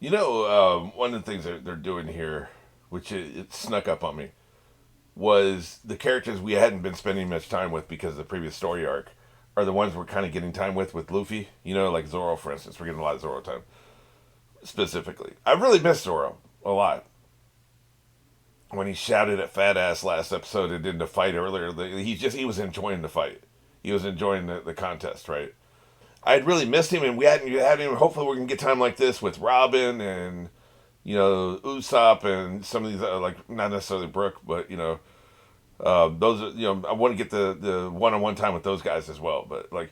One of the things they're doing here, which it snuck up on me, was the characters we hadn't been spending much time with because of the previous story arc are the ones we're kind of getting time with Luffy. Like Zoro, for instance. We're getting a lot of Zoro time, specifically. I really missed Zoro a lot. When he shouted at Fat Ass last episode and did the fight earlier, he was enjoying the fight. He was enjoying the contest, right? I had really missed him, and we hadn't had him. Hopefully, we're gonna get time like this with Robin and Usopp and some of these like not necessarily Brooke, but those are, I want to get the one on one time with those guys as well. But like,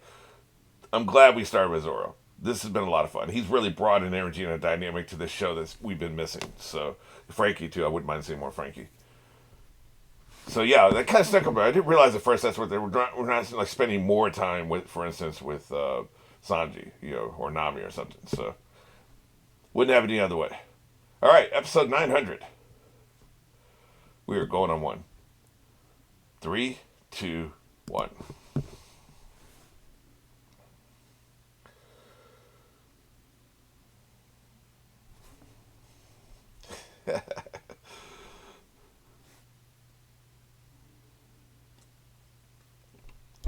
I'm glad we started with Zoro. This has been a lot of fun. He's really brought an energy and a dynamic to this show that we've been missing. So Frankie too. I wouldn't mind seeing more Frankie. So yeah, that kind of stuck about. I didn't realize at first that's what they were. We're not like spending more time with, for instance, with Sanji, or Nami or something. So wouldn't have it any other way. All right, episode 900. We are going on one. Three, two, one.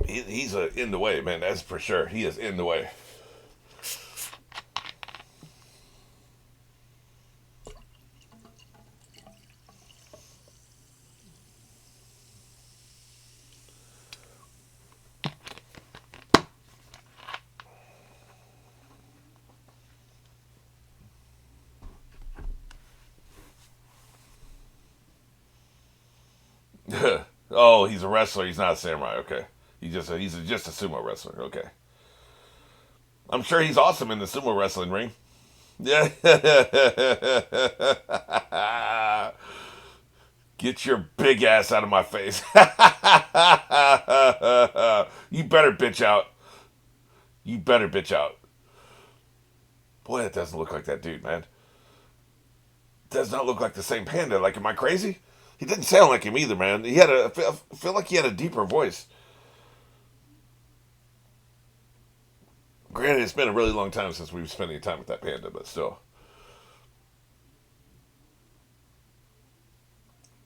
He's in the way, man. That's for sure. He is in the way. Oh, he's a wrestler. He's not a samurai. Okay, he's just a sumo wrestler. Okay, I'm sure he's awesome in the sumo wrestling ring. Yeah. Get your big ass out of my face. You better bitch out. You better bitch out. Boy, that doesn't look like that dude, man. Does not look like the same panda. Like, am I crazy? He didn't sound like him either, man. I feel like he had a deeper voice. Granted, it's been a really long time since we've spent any time with that panda, but still.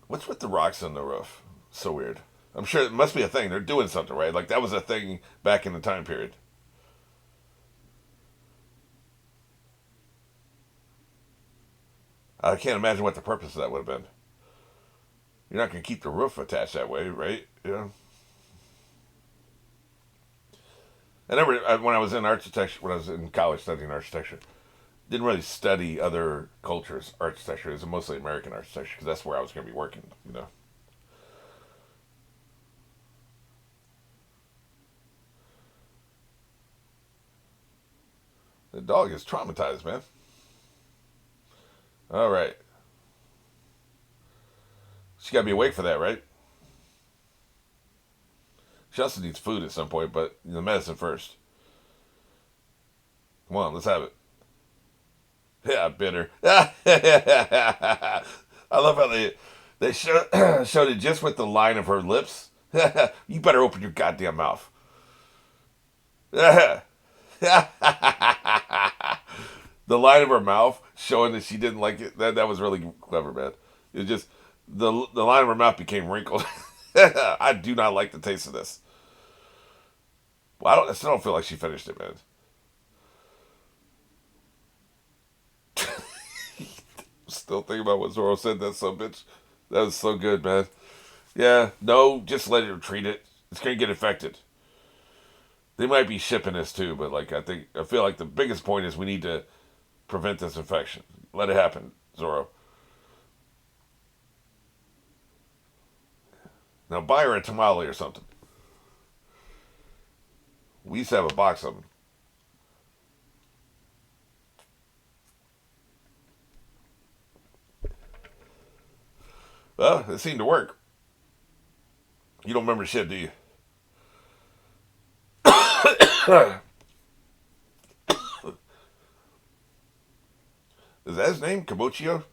What's with the rocks on the roof? So weird. I'm sure it must be a thing. They're doing something, right? Like, that was a thing back in the time period. I can't imagine what the purpose of that would have been. You're not going to keep the roof attached that way, right? When I was in architecture, when I was in college studying architecture, didn't really study other cultures' architecture. It was mostly American architecture because that's where I was going to be working. The dog is traumatized, man. All right, she got to be awake for that, right? She also needs food at some point, but the medicine first. Come on, let's have it. Yeah, bitter. I love how showed it just with the line of her lips. You better open your goddamn mouth. The line of her mouth showing that she didn't like it. That was really clever, man. It was just the line of her mouth became wrinkled. I do not like the taste of this. Well, I still don't feel like she finished it, man. Still thinking about what Zoro said. That's so bitch. That was so good, man. Yeah, no, just let her treat it. It's gonna get infected. They might be shipping this too, but like I feel like the biggest point is we need to prevent this infection. Let it happen, Zoro. Now buy her a tamale or something. We used to have a box of them. Well, it seemed to work. You don't remember shit, do you? Is that his name? Kabuchio?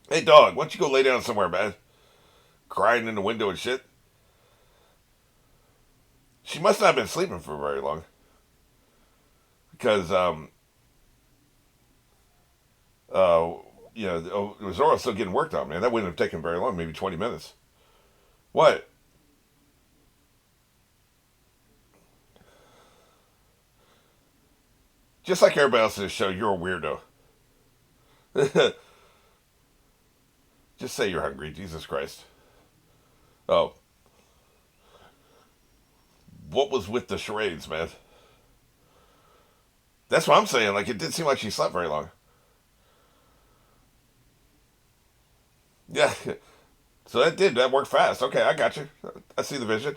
Hey, dog, why don't you go lay down somewhere, man? Crying in the window and shit. She must not have been sleeping for very long. Because, Uh, Zoro's still getting worked on, man. That wouldn't have taken very long, maybe 20 minutes. What? Just like everybody else in this show, you're a weirdo. Just say you're hungry, Jesus Christ. Oh, what was with the charades, man? That's what I'm saying. Like, it didn't seem like she slept very long. Yeah. So that worked fast. Okay, I got you. I see the vision.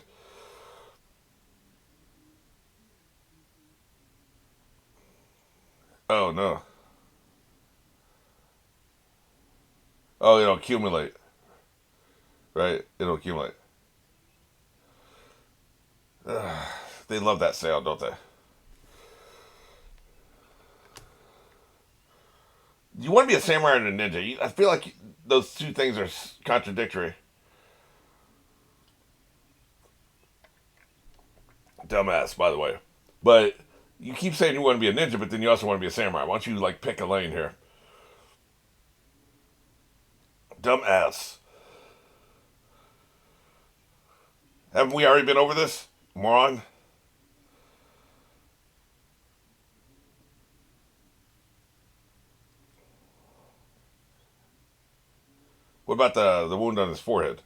Oh, no. Oh, it'll accumulate. Right? It'll accumulate. They love that sound, don't they? You want to be a samurai and a ninja. I feel like those two things are contradictory. Dumbass, by the way. But you keep saying you want to be a ninja, but then you also want to be a samurai. Why don't you, like, pick a lane here? Dumbass. Haven't we already been over this? Moron? What about the wound on his forehead?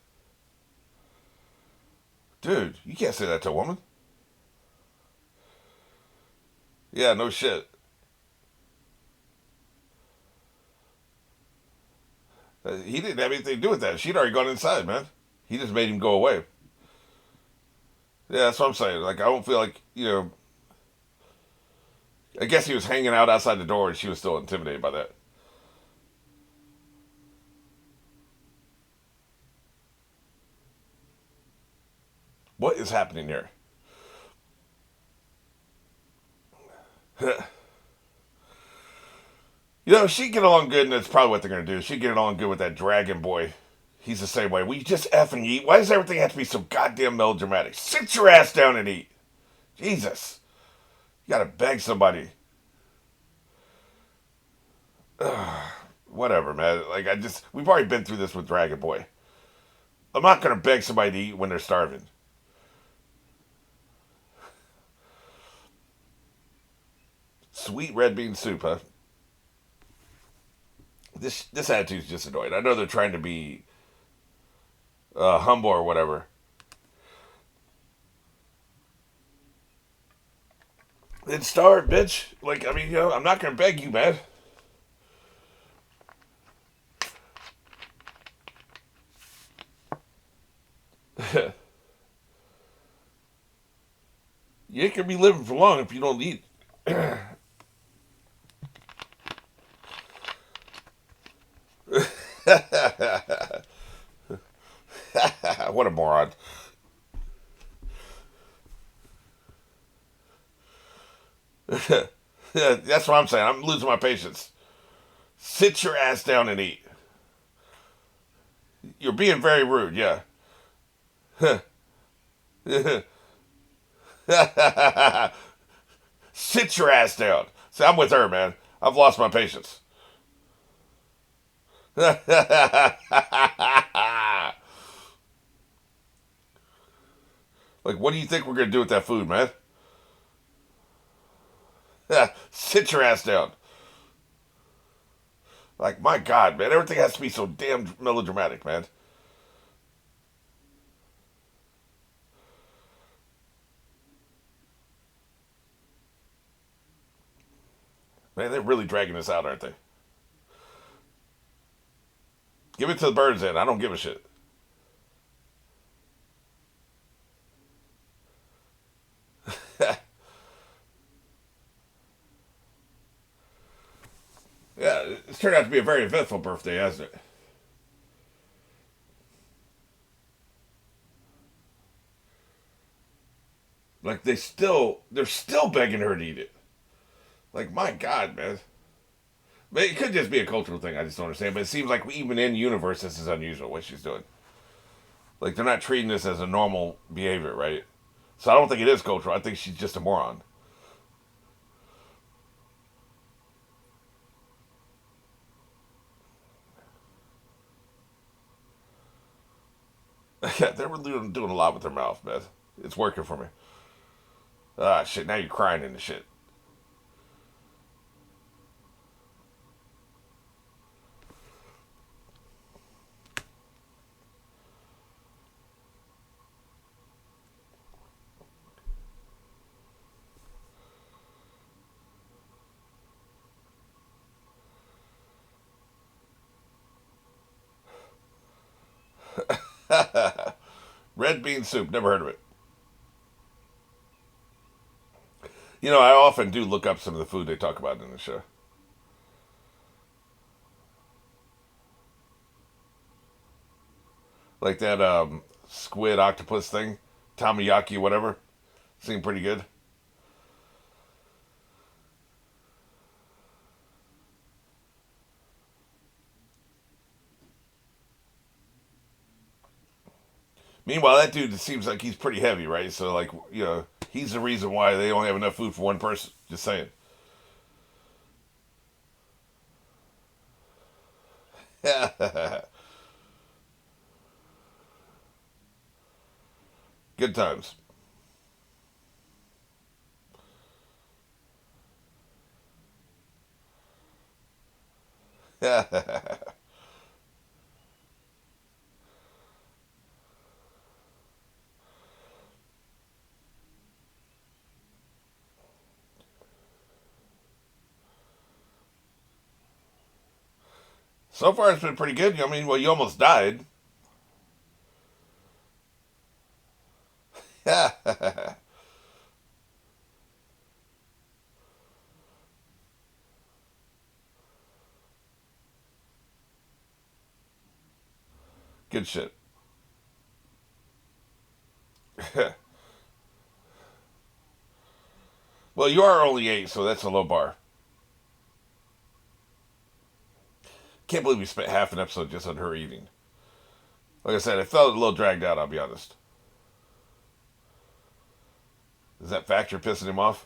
Dude, you can't say that to a woman. Yeah, no shit. He didn't have anything to do with that. She'd already gone inside, man. He just made him go away. Yeah, that's what I'm saying. Like, I don't feel like, I guess he was hanging out outside the door and she was still intimidated by that. What is happening here? She'd get along good, and that's probably what they're going to do. She'd get along good with that dragon boy. He's the same way. We just effing eat. Why does everything have to be so goddamn melodramatic? Sit your ass down and eat. Jesus. You gotta beg somebody. Whatever, man. Like, we've already been through this with Dragon Boy. I'm not gonna beg somebody to eat when they're starving. Sweet red bean soup, huh? This attitude's just annoying. I know they're trying to be humble or whatever. Then starve, bitch. Like, I mean, I'm not gonna beg you, man. You ain't gonna be living for long if you don't eat. What a moron. That's what I'm saying. I'm losing my patience. Sit your ass down and eat. You're being very rude, yeah. Sit your ass down. See, I'm with her, man. I've lost my patience. Like, what do you think we're going to do with that food, man? Sit your ass down. Like, my God, man. Everything has to be so damn melodramatic, man. Man, they're really dragging this out, aren't they? Give it to the birds then. I don't give a shit. Yeah, it's turned out to be a very eventful birthday, hasn't it? Like, they're still begging her to eat it. Like, my God, man. But it could just be a cultural thing. I just don't understand. But it seems like even in universe, this is unusual what she's doing. Like, they're not treating this as a normal behavior, right? So I don't think it is cultural. I think she's just a moron. They're really doing a lot with their mouth, man. It's working for me. Ah, shit. Now you're crying into shit. Red bean soup. Never heard of it. I often do look up some of the food they talk about in the show. Like that squid octopus thing, Tamiyaki, whatever. Seemed pretty good. Meanwhile, that dude seems like he's pretty heavy, right? So, like, he's the reason why they only have enough food for one person. Just saying. Good times. So far, it's been pretty good. I mean, well, you almost died. Good shit. Well, you are only 8, so that's a low bar. Can't believe we spent half an episode just on her eating. Like I said, it felt a little dragged out, I'll be honest. Is that factor pissing him off?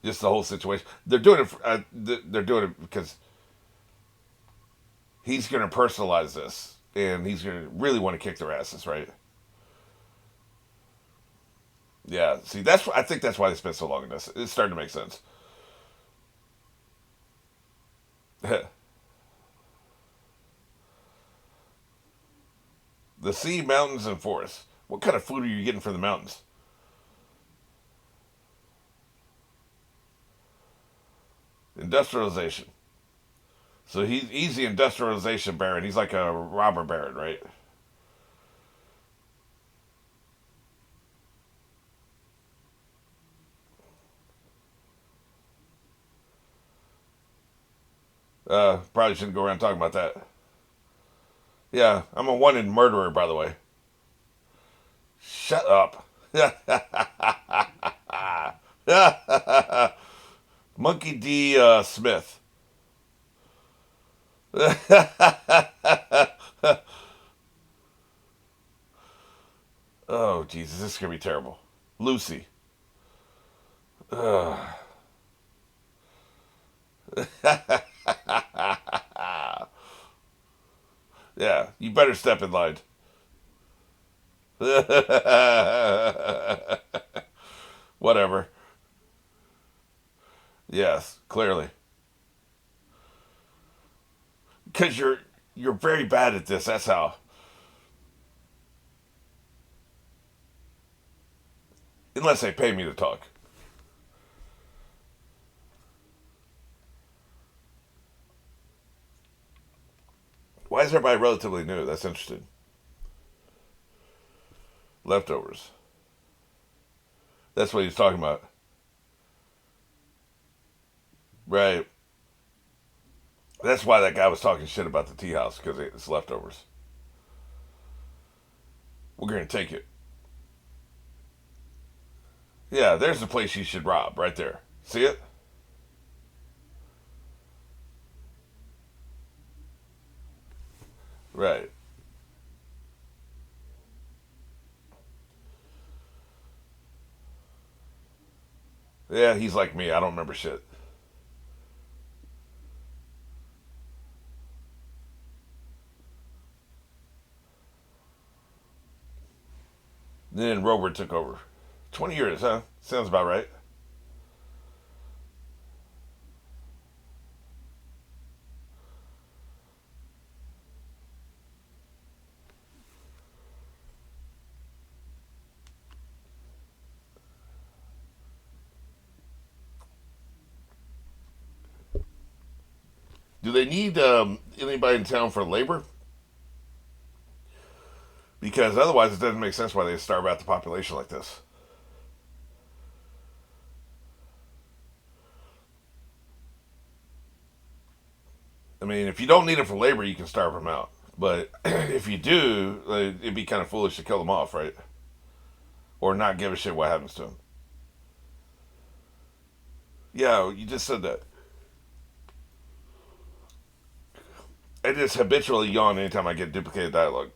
Just the whole situation. They're doing it. They're doing it because he's going to personalize this, and he's going to really want to kick their asses, right? Yeah. See, I think that's why they spent so long in this. It's starting to make sense. The sea, mountains, and forests. What kind of food are you getting from the mountains? Industrialization. So he's the industrialization baron. He's like a robber baron, right? Probably shouldn't go around talking about that. Yeah, I'm a wanted murderer, by the way. Shut up. Monkey D. Smith. Oh, Jesus, this is going to be terrible. Lucy. Ugh. Yeah, you better step in line. Whatever. Yes, clearly. Because you're very bad at this. That's how. Unless they pay me to talk. Why is everybody relatively new? That's interesting. Leftovers. That's what he's talking about. Right. That's why that guy was talking shit about the tea house because it's leftovers. We're gonna take it. Yeah, there's the place you should rob right there. See it? Right. Yeah, he's like me. I don't remember shit. Then Rover took over. 20 years, huh? Sounds about right. Do they need anybody in town for labor? Because otherwise, it doesn't make sense why they starve out the population like this. I mean, if you don't need them for labor, you can starve them out. But if you do, it'd be kind of foolish to kill them off, right? Or not give a shit what happens to them. Yeah, you just said that. I just habitually yawn anytime I get duplicated dialogue.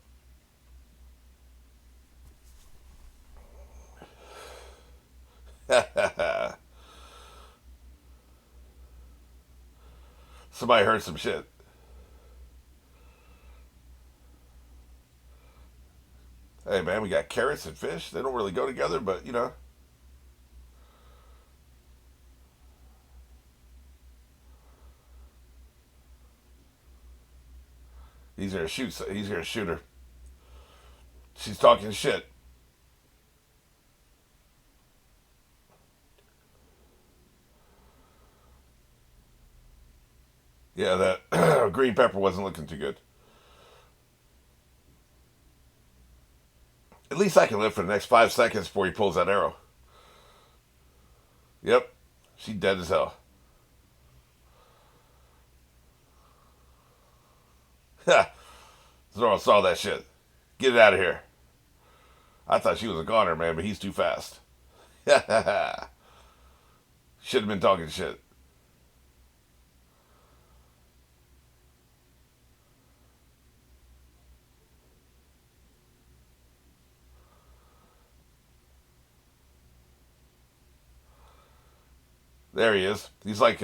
Somebody heard some shit. Hey man, we got carrots and fish. They don't really go together, but you know, he's gonna shoot. He's gonna shoot her. She's talking shit. Yeah, that green pepper wasn't looking too good. At least I can live for the next 5 seconds before he pulls that arrow. Yep, she dead as hell. Ha! Zoro saw that shit. Get it out of here. I thought she was a goner, man, but he's too fast. Should have been talking shit. There he is. He's like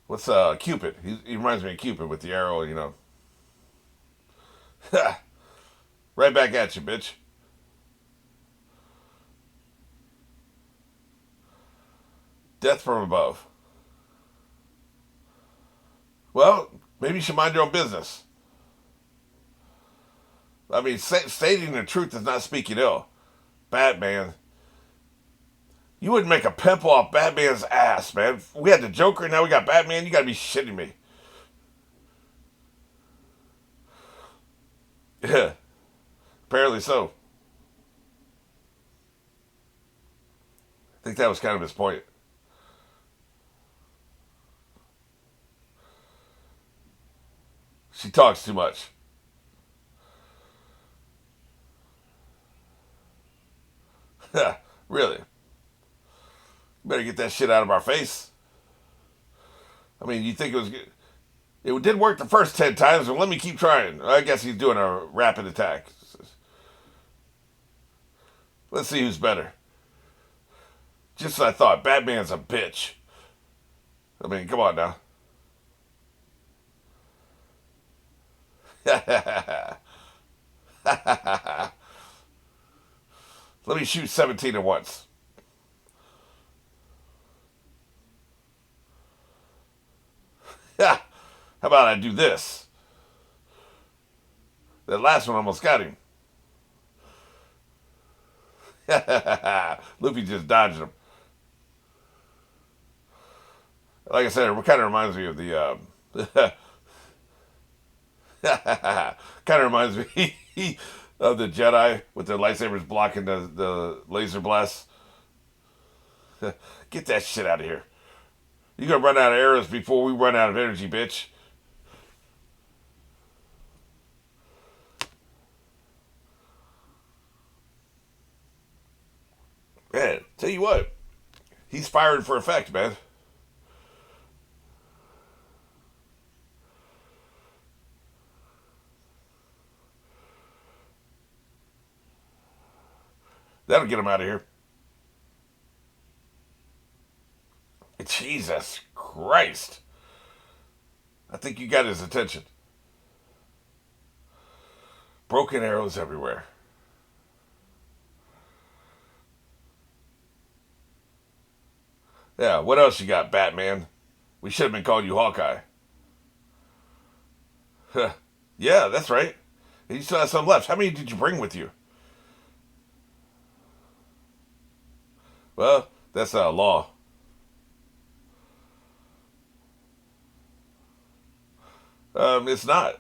what's Cupid? He reminds me of Cupid with the arrow, you know. Right back at you, bitch. Death from above. Well, maybe you should mind your own business. I mean, stating the truth is not speaking ill. Batman. You wouldn't make a pimple off Batman's ass, man. We had the Joker, now we got Batman. You gotta be shitting me. Yeah, apparently so. I think that was kind of his point. She talks too much. Really? Better get that shit out of our face. I mean, you think it was good? It did work the first 10 times, but let me keep trying. I guess he's doing a rapid attack. Let's see who's better. Just as I thought, Batman's a bitch. I mean, come on now. Let me shoot 17 at once. How about I do this? That last one almost got him. Luffy just dodged him. Like I said, it kind of reminds me of the. Kind of reminds me of the Jedi with their lightsabers blocking the laser blasts. Get that shit out of here. You're gonna run out of arrows before we run out of energy, bitch. Man, tell you what, he's firing for effect, man. That'll get him out of here. Jesus Christ. I think you got his attention. Broken arrows everywhere. Yeah, what else you got, Batman? We should have been calling you Hawkeye. Huh. Yeah, that's right. And you still have some left. How many did you bring with you? Well, that's law. It's not.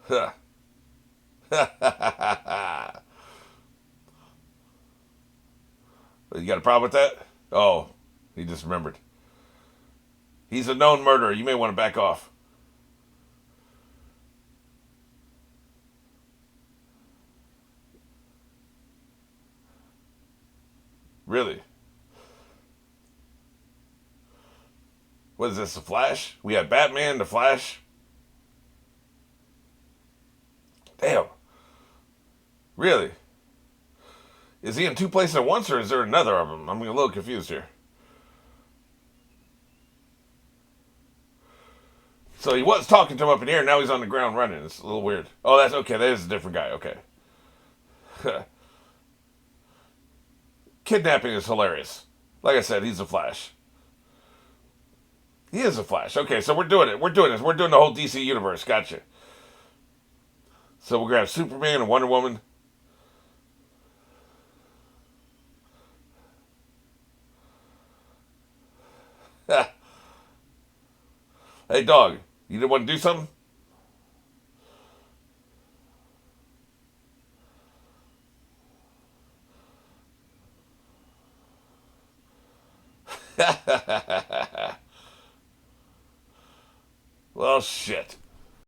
Huh. You got a problem with that? Oh, he just remembered. He's a known murderer. You may want to back off. Really? What is this, the Flash? We have Batman, the Flash. Damn. Really? Is he in two places at once, or is there another of them? I'm a little confused here. So he was talking to him up in here, now he's on the ground running. It's a little weird. Oh, that's okay. That is a different guy. Okay. Kidnapping is hilarious. Like I said, he's a Flash. He is a Flash. Okay, so we're doing it. We're doing this. We're doing the whole DC universe. Gotcha. So we're gonna have Superman and Wonder Woman. Hey, dog. You didn't want to do something? Well, shit.